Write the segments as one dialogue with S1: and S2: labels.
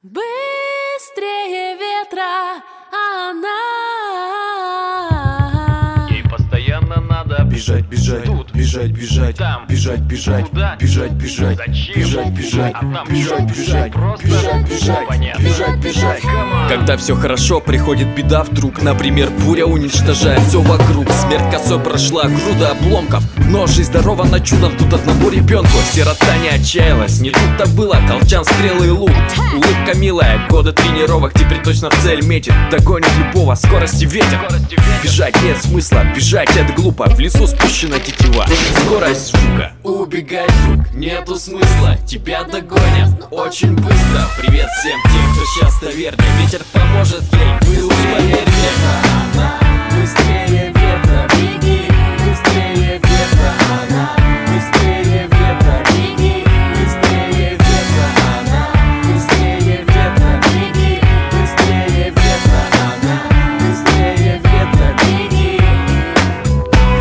S1: Быстрее ветра она.
S2: Ей постоянно надо
S3: бежать, бежать,
S2: тут,
S3: бежать, бежать,
S2: там,
S3: бежать, бежать,
S2: куда,
S3: бежать, бежать,
S2: зачем,
S3: бежать, бежать,
S2: а там
S3: бежать, бежать,
S2: просто
S3: бежать, бежать,
S2: понятно.
S3: бежать, бежать.
S4: Когда все хорошо, приходит беда вдруг. Например, буря уничтожает все вокруг. Смерть косой прошла, груда обломков, но жизнь здорова на чудом. Тут одному ребенку сирота не отчаялась. Не тут-то было, колчан, стрелы и лук. Улыбка милая, годы тренировок, теперь точно в цель метит. Догонит любого, скорости ветер. Бежать нет смысла, бежать это глупо. В лесу спущена тетива, скорость жука. Убегай, друг, нету смысла, тебя догонят очень быстро. Привет всем тем, кто сейчас таверне. Ветер поможет ей, вы поверьте. Она быстрее ветра, беги, быстрее ветра. Она быстрее ветра, беги, быстрее ветра. Она быстрее ветра, беги, быстрее ветра. Она быстрее ветра, беги.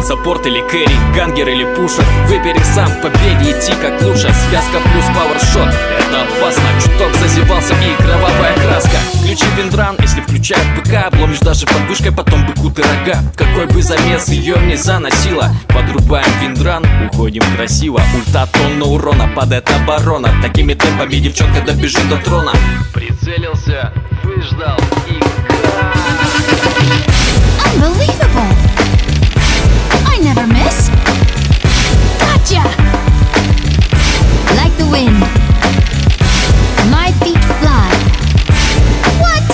S4: Саппорт или кэрри, гангер или пушер, выбери сам, к победе идти как лучше. Связка плюс пауэршот, это опасно. Чуток зазевался и кровавая краска. Включи виндран, если включают ПК, обломишь даже под вышкой, потом быку ты рога. Какой бы замес ее не заносила, подрубаем виндран, уходим красиво. Ульта тонна урона, падает оборона. Такими темпами девчонка добежит до трона.
S2: Прицелился, выждал и
S5: Unbelievable! I never miss. Gotcha! Like the wind, my feet fly. What?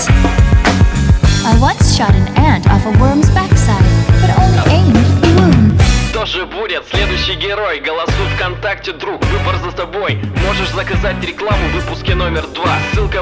S5: I once shot an ant off a worm's backside, but only aimed the wound.
S2: тоже будет следующий герой. Голосуй ВКонтакте, друг, выбор за тобой. Можешь заказать рекламу в выпуске номер 2. Ссылка